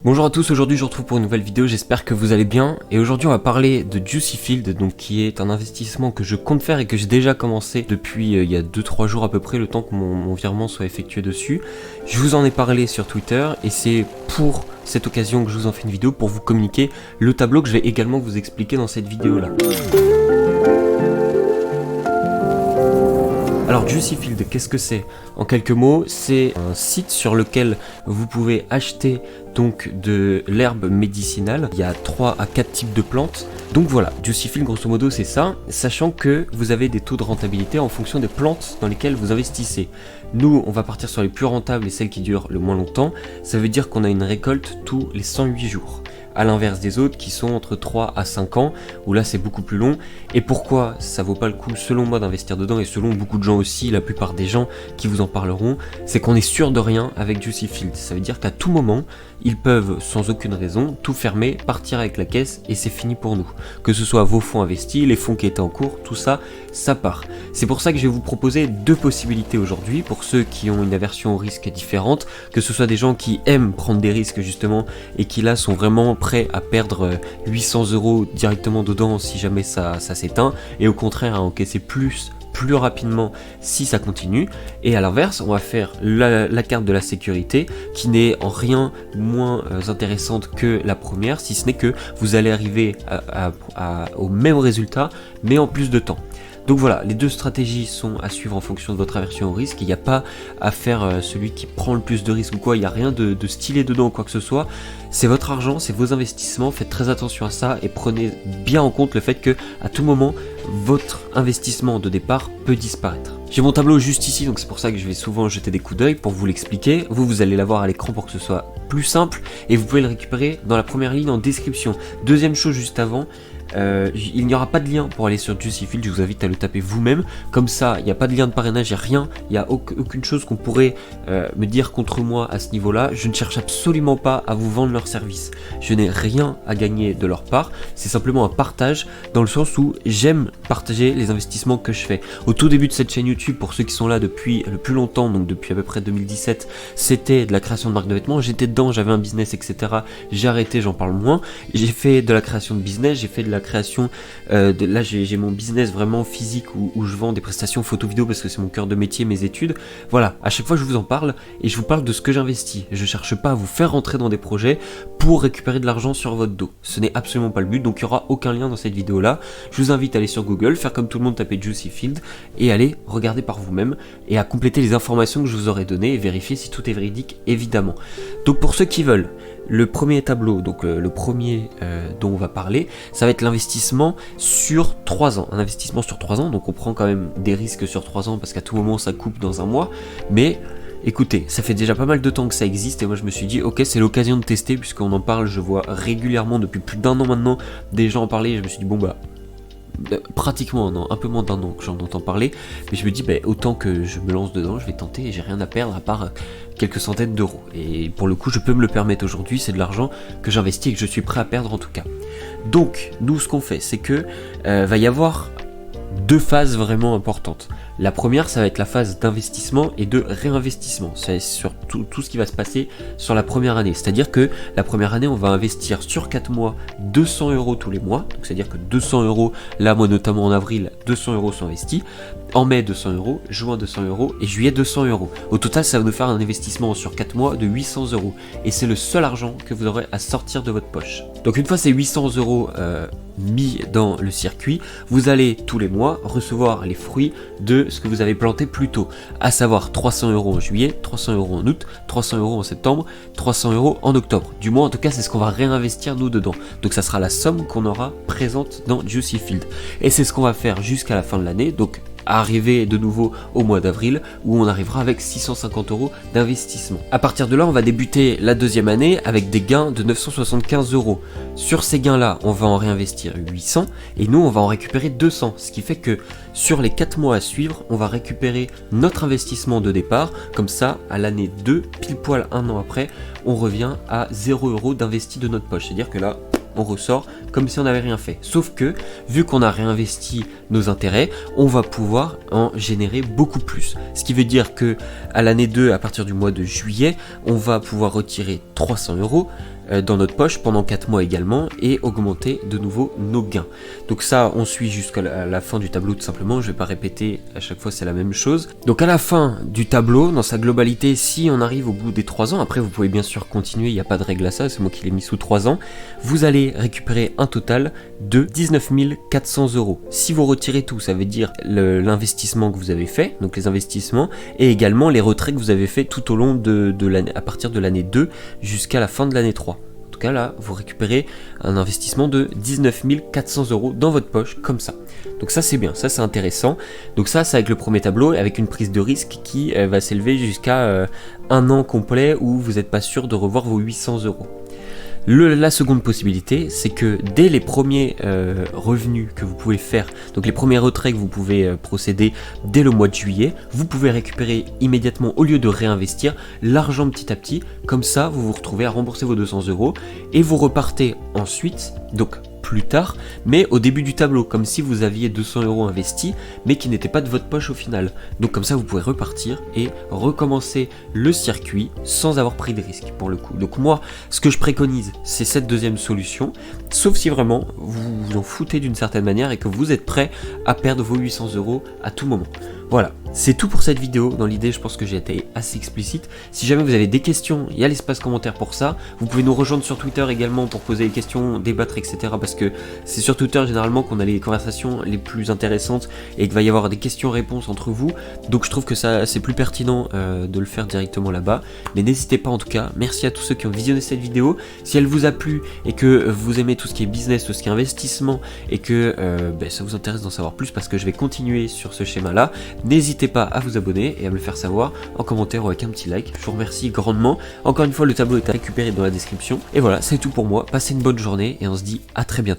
Bonjour à tous, aujourd'hui je vous retrouve pour une nouvelle vidéo, j'espère que vous allez bien. Et aujourd'hui on va parler de Juicy Field, donc qui est un investissement que je compte faire et que j'ai déjà commencé depuis il y a 2-3 jours à peu près, le temps que mon virement soit effectué dessus. Je vous en ai parlé sur Twitter et c'est pour cette occasion que je vous en fais une vidéo pour vous communiquer le tableau que je vais également vous expliquer dans cette vidéo là. Alors Juicy Field, qu'est-ce que c'est? En quelques mots, c'est un site sur lequel vous pouvez acheter donc de l'herbe médicinale. Il y a 3 à 4 types de plantes. Donc voilà, Juicy Field grosso modo c'est ça, sachant que vous avez des taux de rentabilité en fonction des plantes dans lesquelles vous investissez. Nous, on va partir sur les plus rentables et celles qui durent le moins longtemps. Ça veut dire qu'on a une récolte tous les 108 jours. À l'inverse des autres qui sont entre 3 à 5 ans, où là c'est beaucoup plus long. Et pourquoi ça vaut pas le coup selon moi d'investir dedans, et selon beaucoup de gens aussi, la plupart des gens qui vous en parleront, c'est qu'on est sûr de rien avec Juicy Field. Ça veut dire qu'à tout moment, ils peuvent sans aucune raison tout fermer, partir avec la caisse et c'est fini pour nous. Que ce soit vos fonds investis, les fonds qui étaient en cours, tout ça, ça part. C'est pour ça que je vais vous proposer deux possibilités aujourd'hui pour ceux qui ont une aversion au risque différente, que ce soit des gens qui aiment prendre des risques justement et qui là sont vraiment prêts à perdre 800 € directement dedans si jamais ça s'éteint, et au contraire à encaisser plus rapidement si ça continue. Et à l'inverse, on va faire la carte de la sécurité qui n'est en rien moins intéressante que la première, si ce n'est que vous allez arriver au même résultat mais en plus de temps. Donc voilà, les deux stratégies sont à suivre en fonction de votre aversion au risque. Il n'y a pas à faire celui qui prend le plus de risques ou quoi, il n'y a rien de stylé dedans ou quoi que ce soit. C'est votre argent, c'est vos investissements, faites très attention à ça et prenez bien en compte le fait que à tout moment, votre investissement de départ peut disparaître. J'ai mon tableau juste ici, donc c'est pour ça que je vais souvent jeter des coups d'œil pour vous l'expliquer. Vous allez l'avoir à l'écran pour que ce soit plus simple et vous pouvez le récupérer dans la première ligne en description. Deuxième chose juste avant, il n'y aura pas de lien pour aller sur Juicy Field, je vous invite à le taper vous-même. Comme ça, il n'y a pas de lien de parrainage, il n'y a rien, il n'y a aucune chose qu'on pourrait me dire contre moi à ce niveau-là. Je ne cherche absolument pas à vous vendre leur service. Je n'ai rien à gagner de leur part, c'est simplement un partage dans le sens où j'aime partager les investissements que je fais. Au tout début de cette chaîne YouTube, pour ceux qui sont là depuis le plus longtemps, donc depuis à peu près 2017, c'était de la création de marques de vêtements, j'étais dedans, j'avais un business, etc. J'ai arrêté, j'en parle moins. J'ai fait de la création de business, j'ai fait de la création, là j'ai mon business vraiment physique où je vends des prestations photo vidéo parce que c'est mon cœur de métier, mes études. Voilà, à chaque fois je vous en parle et je vous parle de ce que j'investis. Je cherche pas à vous faire rentrer dans des projets pour récupérer de l'argent sur votre dos. Ce n'est absolument pas le but, donc il n'y aura aucun lien dans cette vidéo là. Je vous invite à aller sur Google, faire comme tout le monde, taper Juicy Field et aller regarder par vous-même et à compléter les informations que je vous aurai données et vérifier si tout est véridique évidemment. Donc pour ceux qui veulent, le premier tableau, donc le premier dont on va parler, ça va être l'investissement sur 3 ans. Un investissement sur 3 ans, donc on prend quand même des risques sur 3 ans parce qu'à tout moment ça coupe dans un mois. Mais écoutez, ça fait déjà pas mal de temps que ça existe et moi je me suis dit ok, c'est l'occasion de tester puisqu'on en parle, je vois régulièrement depuis plus d'1 an maintenant des gens en parler et je me suis dit bon bah pratiquement un peu moins d'1 an que j'en entends parler, mais je me dis autant que je me lance dedans, je vais tenter et j'ai rien à perdre à part quelques centaines d'euros. Et pour le coup je peux me le permettre aujourd'hui, c'est de l'argent que j'investis et que je suis prêt à perdre en tout cas. Donc nous ce qu'on fait c'est que va y avoir deux phases vraiment importantes. La première, ça va être la phase d'investissement et de réinvestissement. C'est sur tout ce qui va se passer sur la première année. C'est-à-dire que la première année, on va investir sur 4 mois 200 € tous les mois. Donc c'est-à-dire que 200 €, là moi notamment en avril, 200 € sont investis. En mai 200 €, juin 200 € et juillet 200 €. Au total, ça va nous faire un investissement sur 4 mois de 800 €. Et c'est le seul argent que vous aurez à sortir de votre poche. Donc une fois ces 800 € mis dans le circuit, vous allez tous les mois recevoir les fruits de ce que vous avez planté plus tôt, à savoir 300 € en juillet, 300 € en août, 300 € en septembre, 300 € en octobre. Du moins en tout cas c'est ce qu'on va réinvestir nous dedans. Donc ça sera la somme qu'on aura présente dans Juicy Field. Et c'est ce qu'on va faire jusqu'à la fin de l'année, donc arriver de nouveau au mois d'avril où on arrivera avec 650 € d'investissement. À partir de là, on va débuter la deuxième année avec des gains de 975 €. Sur ces gains-là, on va en réinvestir 800 et nous, on va en récupérer 200. Ce qui fait que sur les 4 mois à suivre, on va récupérer notre investissement de départ. Comme ça, à l'année 2, pile poil 1 an après, on revient à 0 € d'investi de notre poche. C'est-à-dire que là, on ressort comme si on n'avait rien fait. Sauf que, vu qu'on a réinvesti nos intérêts, on va pouvoir en générer beaucoup plus. Ce qui veut dire que à l'année 2, à partir du mois de juillet, on va pouvoir retirer 300 €. dans notre poche pendant 4 mois également et augmenter de nouveau nos gains. Donc ça, on suit jusqu'à la fin du tableau tout simplement, je vais pas répéter, à chaque fois c'est la même chose. Donc à la fin du tableau, dans sa globalité, si on arrive au bout des 3 ans, après vous pouvez bien sûr continuer, il n'y a pas de règle à ça, c'est moi qui l'ai mis sous 3 ans, vous allez récupérer un total de 19 400 €. Si vous retirez tout, ça veut dire l'investissement que vous avez fait, donc les investissements, et également les retraits que vous avez fait tout au long de l'année, à partir de l'année 2 jusqu'à la fin de l'année 3. En tout cas là, vous récupérez un investissement de 19 400 € dans votre poche, comme ça. Donc ça c'est bien, ça c'est intéressant. Donc ça c'est avec le premier tableau, avec une prise de risque qui va s'élever jusqu'à un an complet où vous n'êtes pas sûr de revoir vos 800 €. La seconde possibilité, c'est que dès les premiers revenus que vous pouvez faire, donc les premiers retraits que vous pouvez procéder dès le mois de juillet, vous pouvez récupérer immédiatement, au lieu de réinvestir, l'argent petit à petit. Comme ça, vous vous retrouvez à rembourser vos 200 € et vous repartez ensuite, donc plus tard, mais au début du tableau, comme si vous aviez 200 € investis, mais qui n'étaient pas de votre poche au final. Donc comme ça, vous pouvez repartir et recommencer le circuit sans avoir pris de risque pour le coup. Donc moi, ce que je préconise, c'est cette deuxième solution, sauf si vraiment vous vous en foutez d'une certaine manière et que vous êtes prêt à perdre vos 800 € à tout moment. Voilà, c'est tout pour cette vidéo. Dans l'idée, je pense que j'ai été assez explicite. Si jamais vous avez des questions, il y a l'espace commentaire pour ça. Vous pouvez nous rejoindre sur Twitter également pour poser des questions, débattre, etc. Parce que c'est sur Twitter généralement qu'on a les conversations les plus intéressantes et qu'il va y avoir des questions-réponses entre vous. Donc je trouve que ça c'est plus pertinent de le faire directement là-bas. Mais n'hésitez pas en tout cas. Merci à tous ceux qui ont visionné cette vidéo. Si elle vous a plu et que vous aimez tout ce qui est business, tout ce qui est investissement et que ça vous intéresse d'en savoir plus parce que je vais continuer sur ce schéma-là, n'hésitez pas à vous abonner et à me le faire savoir en commentaire ou avec un petit like. Je vous remercie grandement. Encore une fois, le tableau est à récupérer dans la description. Et voilà, c'est tout pour moi. Passez une bonne journée et on se dit à très bientôt.